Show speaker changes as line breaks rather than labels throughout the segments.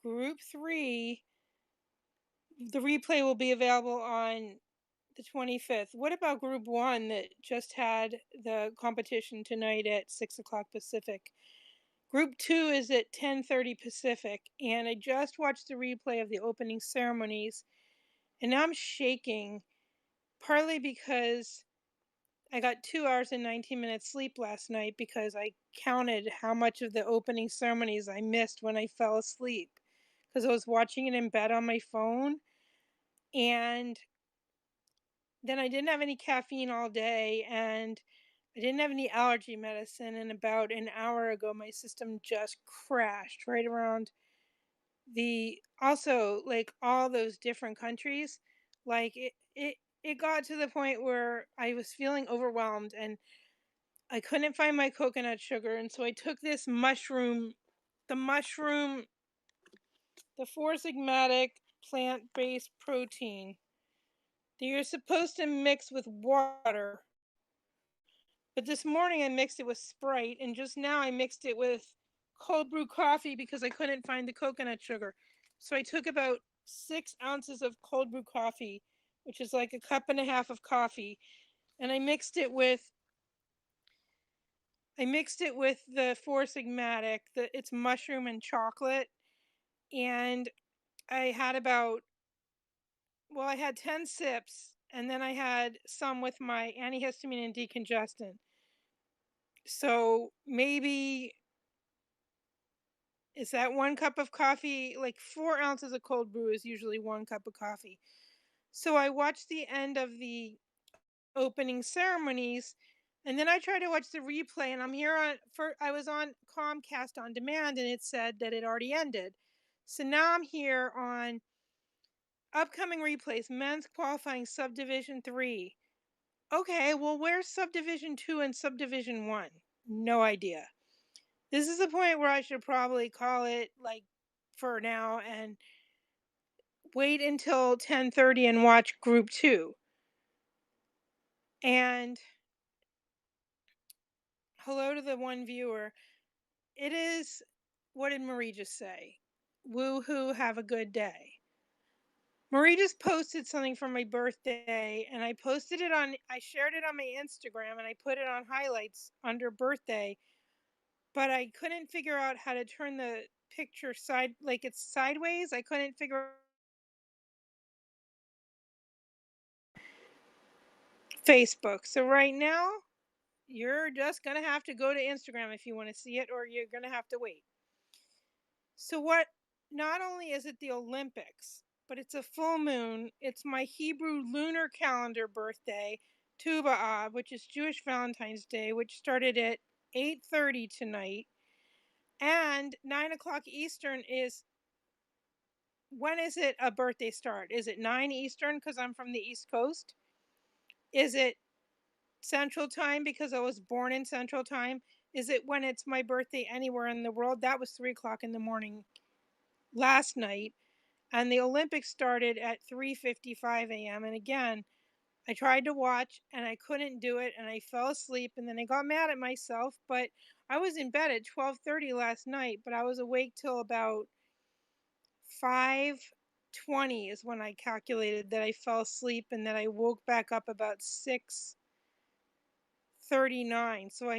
Group 3, the replay will be available on the 25th. What about Group 1 that just had the competition tonight at 6 o'clock Pacific? Group 2 is at 10:30 Pacific, and I just watched the replay of the opening ceremonies, and now I'm shaking, partly because I got 2 hours and 19 minutes sleep last night because I counted how much of the opening ceremonies I missed when I fell asleep because I was watching it in bed on my phone. And then I didn't have any caffeine all day, and I didn't have any allergy medicine. And about an hour ago, my system just crashed right around the also like all those different countries. Like it got to the point where I was feeling overwhelmed and I couldn't find my coconut sugar, and so I took this mushroom, the mushroom, the Four Sigmatic plant-based protein that you're supposed to mix with water. But this morning I mixed it with Sprite, and just now I mixed it with cold brew coffee because I couldn't find the coconut sugar. So I took about 6 ounces of cold brew coffee, which is like a cup and a half of coffee, and I mixed it with the Four Sigmatic, it's mushroom and chocolate, and I had about well, I had 10 sips, and then I had some with my antihistamine and decongestant. So maybe is that 1 cup of coffee? Like 4 ounces of cold brew is usually 1 cup of coffee. So I watched the end of the opening ceremonies, and then I tried to watch the replay, and I was on Comcast on demand, and it said that it already ended. So now I'm here on upcoming replays, men's qualifying subdivision 3. Okay, well, where's subdivision 2 and subdivision 1? No idea. This is the point where I should probably call it like for now and wait until 10:30 and watch group 2. And hello to the one viewer. It is, what did Marie just say? Woo-hoo, have a good day. Marie just posted something for my birthday, and I shared it on my Instagram, and I put it on highlights under birthday, but I couldn't figure out how to turn the picture like it's sideways. I couldn't figure Facebook. So right now, you're just gonna have to go to Instagram if you want to see it, or you're gonna have to wait. So what? Not only is it the Olympics, but it's a full moon. It's my Hebrew lunar calendar birthday, Tu B'Av, which is Jewish Valentine's Day, which started at 8:30 tonight, and 9 o'clock Eastern is when is it a birthday start? Is it 9 Eastern because I'm from the East Coast? Is it Central Time because I was born in Central Time? Is it when it's my birthday anywhere in the world? That was 3 o'clock in the morning last night. And the Olympics started at 3:55 a.m. And again, I tried to watch and I couldn't do it and I fell asleep and then I got mad at myself, but I was in bed at 12:30 last night, but I was awake till about 5:20 is when I calculated that I fell asleep and then I woke back up about 6:39. So I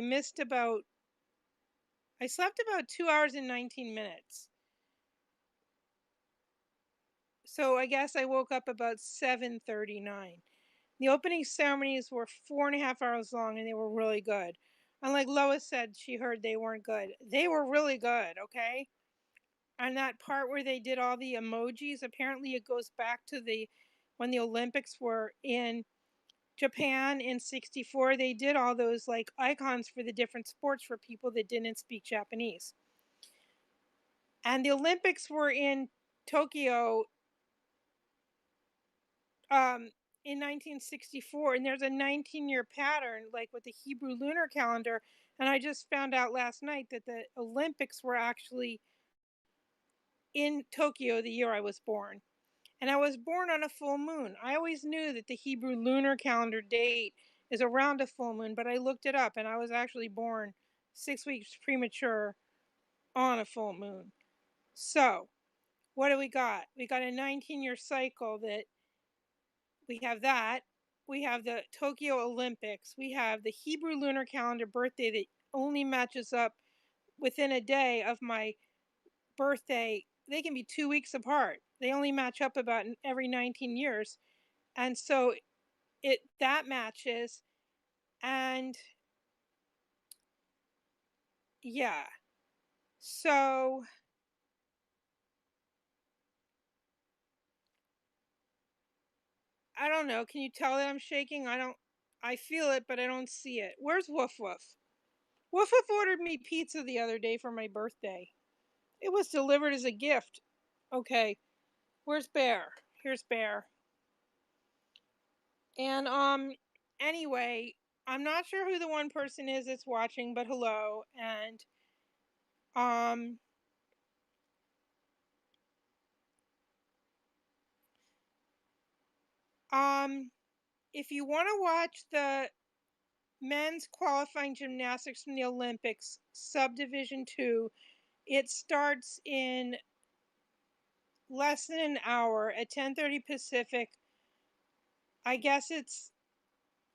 slept about 2 hours and 19 minutes. So I guess I woke up about 7:39. The opening ceremonies were 4.5 hours long and they were really good. And like Lois said, she heard they weren't good. They were really good, okay? And that part where they did all the emojis, apparently it goes back to the when the Olympics were in Japan in 64, they did all those like icons for the different sports for people that didn't speak Japanese. And the Olympics were in Tokyo um in 1964, and there's a 19-year pattern like with the Hebrew lunar calendar, and I just found out last night that the Olympics were actually in Tokyo the year I was born. And I was born on a full moon. I always knew that the Hebrew lunar calendar date is around a full moon, but I looked it up and I was actually born 6 weeks premature on a full moon. So, What do we got? We got a 19-year cycle that we have that. We have the Tokyo Olympics. We have the Hebrew lunar calendar birthday that only matches up within a day of my birthday. They can be 2 weeks apart. They only match up about every 19 years. And so that matches. And yeah. So I don't know. Can you tell that I'm shaking? I feel it, but I don't see it. Where's Woof Woof? Woof Woof ordered me pizza the other day for my birthday. It was delivered as a gift. Okay. Where's Bear? Here's Bear. And anyway, I'm not sure who the one person is that's watching, but hello. And um um if you want to watch the men's qualifying gymnastics from the Olympics, subdivision 2, it starts in less than an hour at 10:30 Pacific. I guess it's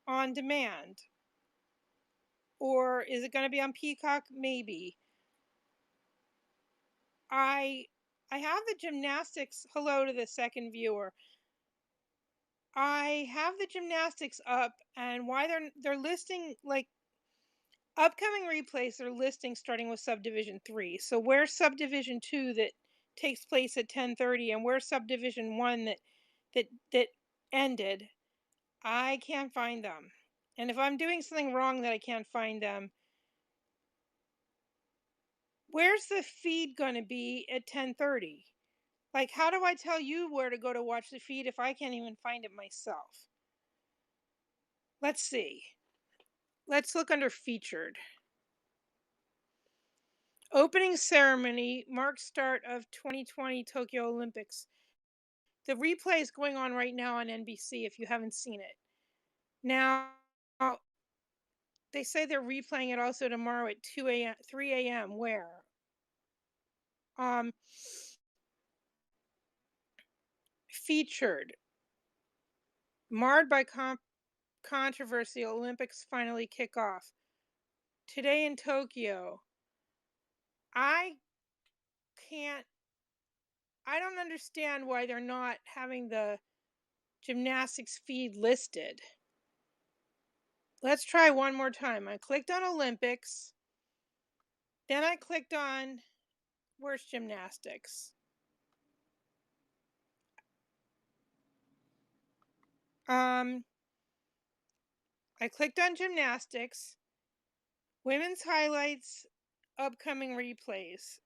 on demand. Or is it going to be on Peacock? Maybe. I I have the gymnastics. Hello to the second viewer. I have the gymnastics up, and why they're listing like upcoming replays. They're listing starting with subdivision 3. So where's subdivision 2 that takes place at 10:30, and where's subdivision 1 that ended? I can't find them. And if I'm doing something wrong that I can't find them, where's the feed going to be at 10:30? Like, how do I tell you where to go to watch the feed if I can't even find it myself? Let's see. Let's look under featured. Opening ceremony marks start of 2020 Tokyo Olympics. The replay is going on right now on NBC if you haven't seen it. Now, they say they're replaying it also tomorrow at 2 a.m., 3 a.m. Where? Um, Featured. Marred by controversy, Olympics finally kick off. Today in Tokyo. I can't, I don't understand why they're not having the gymnastics feed listed. Let's try one more time. I clicked on Olympics. Then I clicked on where's gymnastics. I clicked on gymnastics, women's highlights, upcoming replays.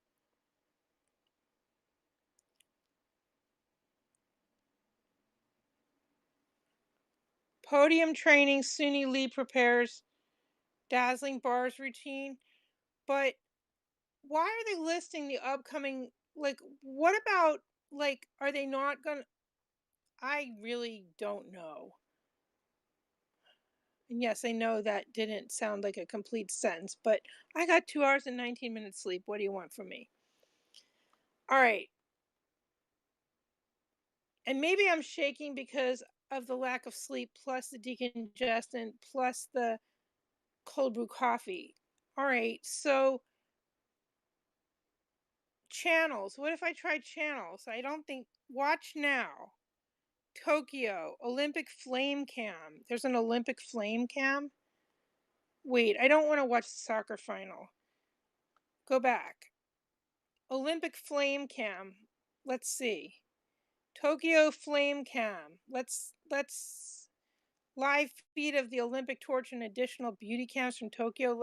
Podium training, Suni Lee prepares dazzling bars routine. But why are they listing the upcoming, like, what about, like, are they not gonna, I really don't know. And yes, I know that didn't sound like a complete sentence, but I got 2 hours and 19 minutes sleep. What do you want from me? All right. And maybe I'm shaking because of the lack of sleep, plus the decongestant, plus the cold brew coffee. All right. So, channels. What if I tried channels? I don't think. Watch now. Tokyo Olympic Flame Cam. There's an Olympic Flame Cam. Wait, I don't want to watch the soccer final. Go back. Olympic Flame Cam. Let's see. Tokyo Flame Cam. Let's live feed of the Olympic torch and additional beauty cams from Tokyo.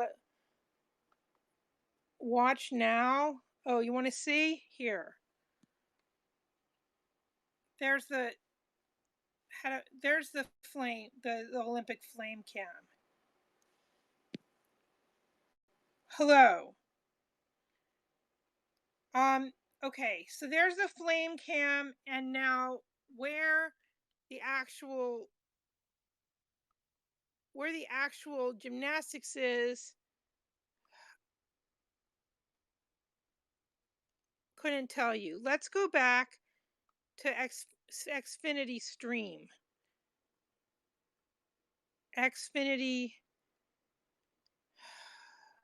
Watch now. Oh, you want to see? Here. There's the there's the flame, the Olympic Flame Cam. Hello. Okay, so there's the flame cam, and now where the actual gymnastics is, Couldn't tell you. Let's go back to Xfinity Stream. Xfinity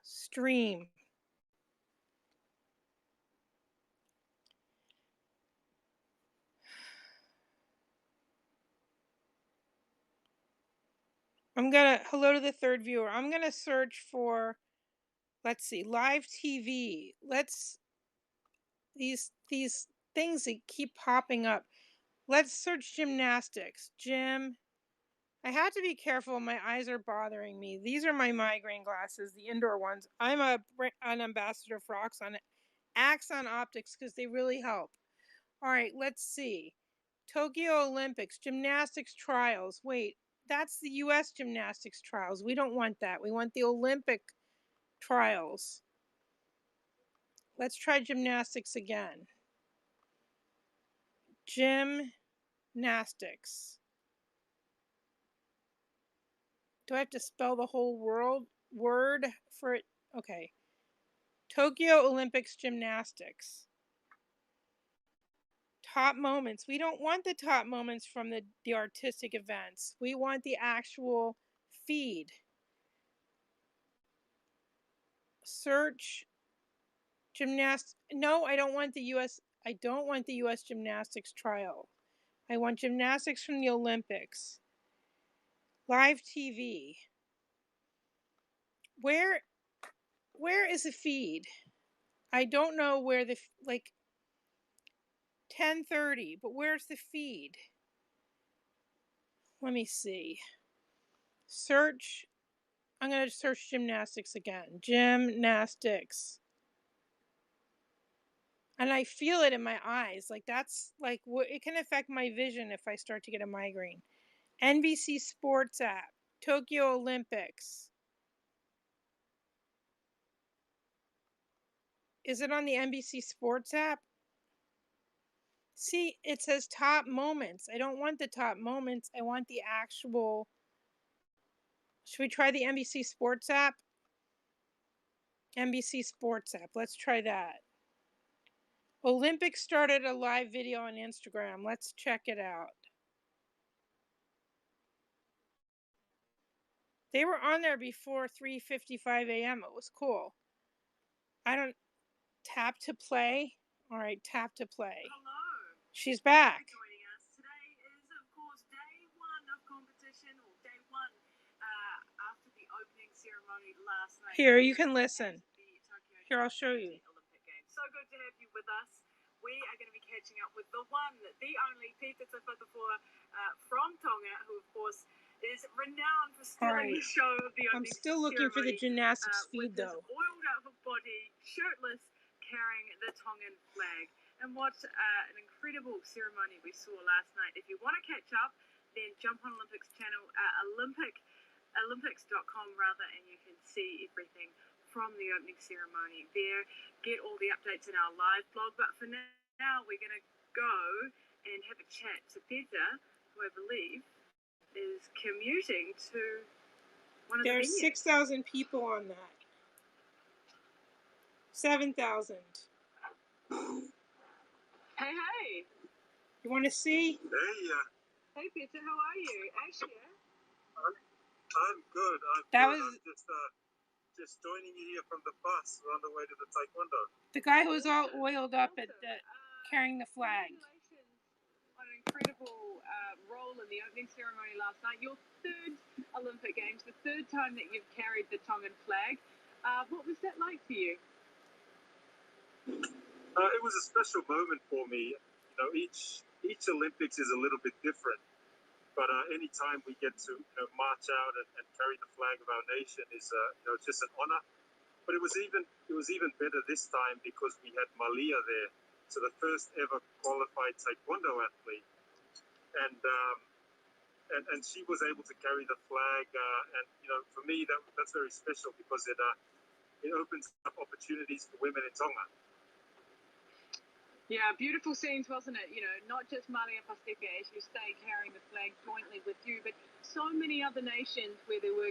Stream. Hello to the third viewer. I'm gonna search for, let's see, live TV. These things that keep popping up. Let's search gymnastics. I had to be careful. My eyes are bothering me. These are my migraine glasses, the indoor ones. I'm an ambassador for Axon Optics because they really help. All right, let's see. Tokyo Olympics, gymnastics trials. Wait, that's the US gymnastics trials. We don't want that. We want the Olympic trials. Let's try gymnastics again. Gymnastics. Do I have to spell the whole word for it? Okay. Tokyo Olympics gymnastics. Top moments. We don't want the top moments from the artistic events. We want the actual feed. Search gymnastics. No, I don't want the US gymnastics trial. I want gymnastics from the Olympics. Live TV. Where is the feed? I don't know where 10:30, but where's the feed? Let me see. Search. I'm going to search gymnastics again. Gymnastics. And I feel it in my eyes. Like that's like it can affect my vision if I start to get a migraine. NBC Sports app. Tokyo Olympics. Is it on the NBC Sports app? See, it says top moments. I don't want the top moments. I want the actual. Should we try the NBC Sports app? NBC Sports app. Let's try that. Olympics started a live video on Instagram. Let's check it out. They were on there before 3:55 a.m. It was cool. I don't tap to play. All right, tap to play.
Hello.
She's back.
Joining us today is, of course, day one of competition, or day one after the opening ceremony last night.
Here, you can listen. Here, I'll show you.
Olympic Games. So good to have you with us. We are going to be catching up with the one, the only Pete Tafatafoa from Tonga, who, of course, is renowned for stealing the show of the opening ceremony.
I'm still looking for the gymnastics feed, though.
With his oiled out body, shirtless, carrying the Tongan flag. And what an incredible ceremony we saw last night. If you want to catch up, then jump on Olympics channel, Olympics.com rather, and you can see everything from the opening ceremony there. Get all the updates in our live blog. But for now, we're going to go and have a chat to Peter, who I believe is commuting to one of the venues.
There's 6,000 people on that. 7,000.
Hey.
You want to see?
Hey, Peter, how are you? Actually,
I'm good. I'm just joining you here from the bus. We're on the way to the Taekwondo.
The guy who was all oiled up carrying the flag.
Congratulations on an incredible role in the opening ceremony last night. Your third Olympic Games, the third time that you've carried the Tongan flag. What was that like for you?
It was a special moment for me. You know, each Olympics is a little bit different, but any time we get to march out and carry the flag of our nation is just an honor. But it was even better this time because we had Malia there, so the first ever qualified Taekwondo athlete, and she was able to carry the flag, and for me that's very special because it opens up opportunities for women in Tonga.
Yeah, beautiful scenes, wasn't it? Not just Malia Paseka, as you say, carrying the flag jointly with you, but so many other nations where there were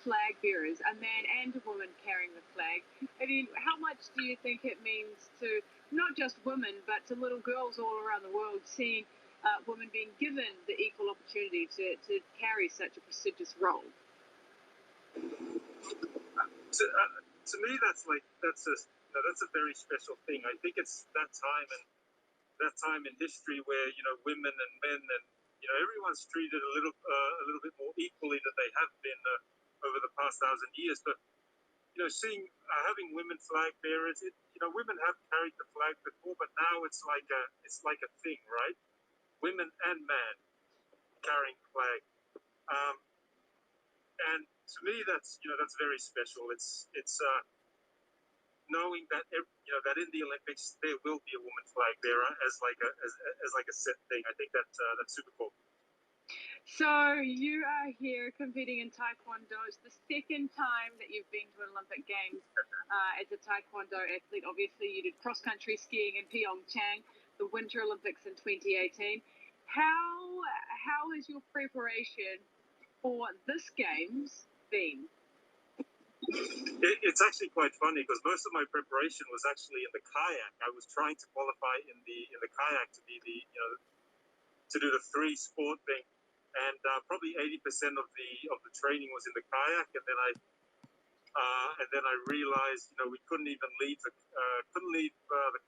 flag bearers, a man and a woman carrying the flag. I mean, how much do you think it means to not just women, but to little girls all around the world seeing women being given the equal opportunity to carry such a prestigious role?
To me, that's a very special thing. I think it's that time in history where women and men and everyone's treated a little bit more equally than they have been over the past 1,000 years. But seeing having women flag bearers, women have carried the flag before, but now it's like a thing, right? Women and men carrying the flag, and to me that's very special. It's knowing that that in the Olympics there will be a woman flag bearer as like a set thing. I think that's super cool.
So you are here competing in Taekwondo. It's the second time that you've been to an Olympic Games as a Taekwondo athlete. Obviously, you did cross-country skiing in Pyeongchang, the Winter Olympics in 2018. How has your preparation for this Games been?
It's actually quite funny because most of my preparation was actually in the kayak. I was trying to qualify in the kayak to be to do the three sport thing, and probably 80% of the training was in the kayak, and then I realized we couldn't even leave the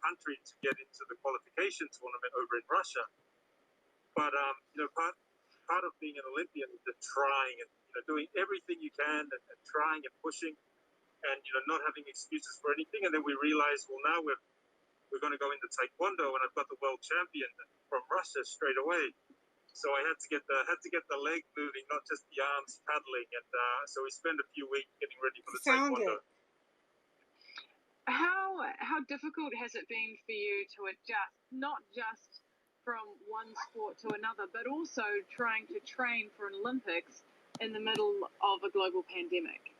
country to get into the qualification tournament over in Russia. But part of being an Olympian is the trying and doing everything you can and trying and pushing and not having excuses for anything. And then we realized, well, now we're going to go into Taekwondo, and I've got the world champion from Russia straight away. So I had to get the leg moving, not just the arms paddling. And so we spent a few weeks getting ready for the Taekwondo.
How difficult has it been for you to adjust, not just from one sport to another, but also trying to train for an Olympics in the middle of a global pandemic?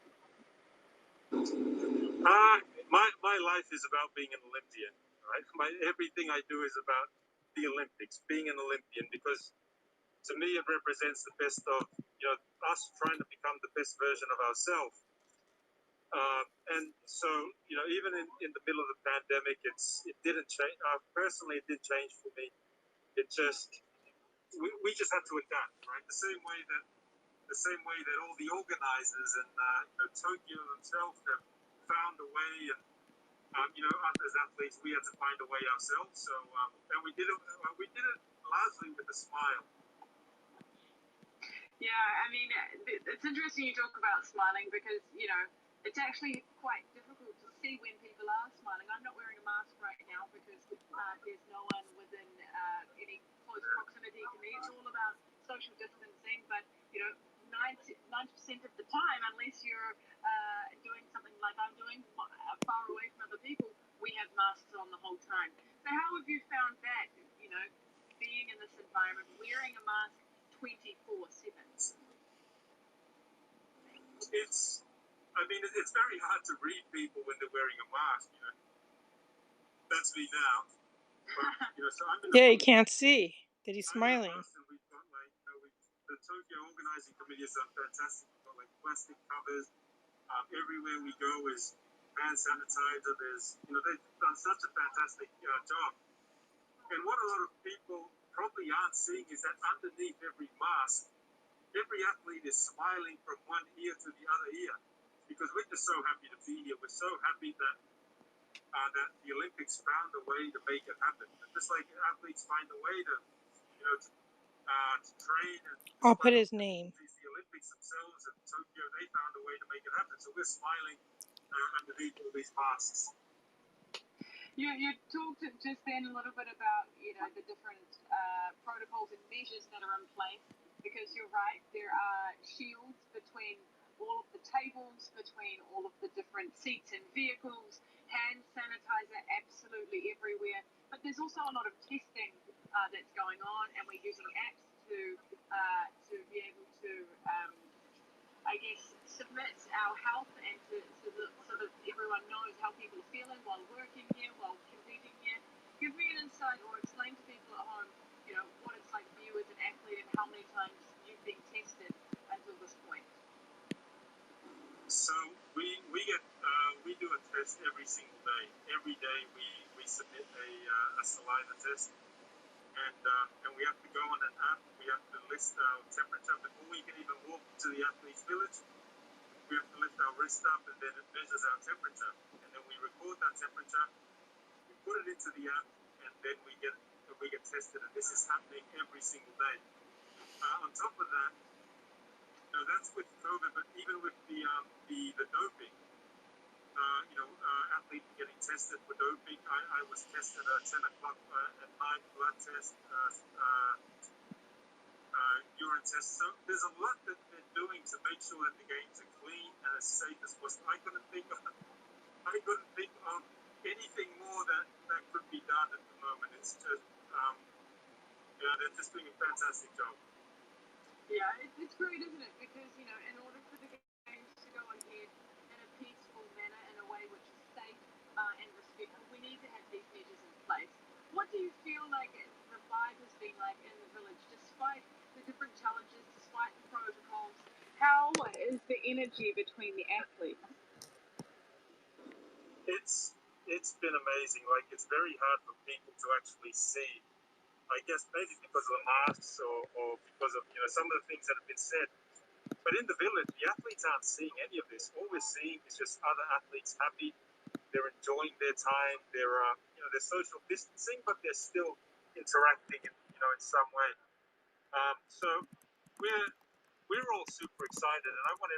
My life is about being an Olympian, right? Everything I do is about the Olympics, being an Olympian, because to me it represents the best of us trying to become the best version of ourselves. And so even in the middle of the pandemic, it didn't change. Personally, it didn't change for me. It just we just had to adapt, right? The same way that all the organizers and Tokyo themselves have found a way, and us as athletes, we had to find a way ourselves. So and we did it largely with a smile.
Yeah, I mean, it's interesting you talk about smiling because it's actually quite difficult to see when people are smiling. I'm not wearing a mask right now because there's no one within any close proximity to me. It's all about social distancing, but 90% of the time, unless you're doing something like I'm doing, far away from other people, we have masks on the whole time. So how have you found that, being in this environment, wearing a mask 24/7?
It's very hard to read people when they're wearing a mask. That's me now. But, so I'm
you can't see that he's smiling.
We've got the Tokyo organizing committee has done fantastic. We've got plastic covers. Everywhere we go is hand sanitizer. They've done such a fantastic job. And what a lot of people probably aren't seeing is that underneath every mask, every athlete is smiling from one ear to the other ear, because we're just so happy to be here. We're so happy that the Olympics found a way to make it happen. And just like athletes find a way to train.
I'll put his name.
The Olympics themselves in Tokyo, they found a way to make it happen. So we're smiling underneath all these masks.
You talked just then a little bit about the different protocols and measures that are in place, because you're right, there are shields between all of the tables, between all of the different seats and vehicles, hand sanitizer absolutely everywhere. But there's also a lot of testing that's going on, and we're using apps to be able to submit our health and so that everyone knows how people are feeling while working here, while competing here. Give me an insight or explain to people at home, what it's like for you as an athlete and how many times you've been tested until this point.
So we do a test every single day. Every day we submit a saliva test, and we have to go on an app. We have to list our temperature before we can even walk to the athletes' village. We have to lift our wrist up, and then it measures our temperature, and then we record that temperature. We put it into the app, and then we get tested. And this is happening every single day. On top of that, that's with COVID, but even with the doping, athletes getting tested for doping. I was tested at 10 o'clock at night, blood test, urine test. So there's a lot that they're doing to make sure that the games are clean and as safe as possible. I couldn't think of anything more that could be done at the moment. It's just, they're just doing a fantastic job.
Yeah, it's great, isn't it? Because, in order for the games to go ahead in a peaceful manner, in a way which is safe and respectful, we need to have these measures in place. What do you feel like the vibe has been like in the village, despite the different challenges, despite the protocols? How is the energy between the athletes?
It's been amazing. Like, it's very hard for people to actually see. I guess maybe because of the masks or because of some of the things that have been said. But in the village, the athletes aren't seeing any of this. All we're seeing is just other athletes happy. They're enjoying their time. They're social distancing, but they're still interacting in some way. So we're all super excited, and I want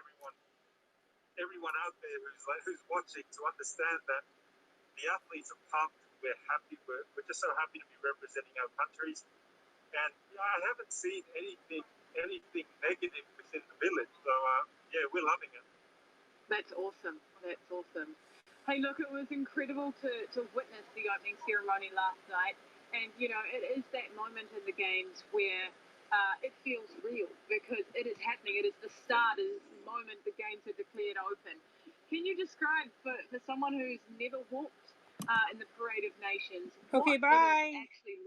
everyone out there who's watching to understand that the athletes are pumped. We're happy. We're just so happy to be representing our countries. And I haven't seen anything negative within the village. So we're loving it.
That's awesome. That's awesome. Hey, look, it was incredible to witness the opening ceremony last night. And, it is that moment in the games where it feels real because it is happening. It is the start. It is the moment the games are declared open. Can you describe, for someone who's never walked in the Parade of Nations,
Okay,
what
bye.
it is actually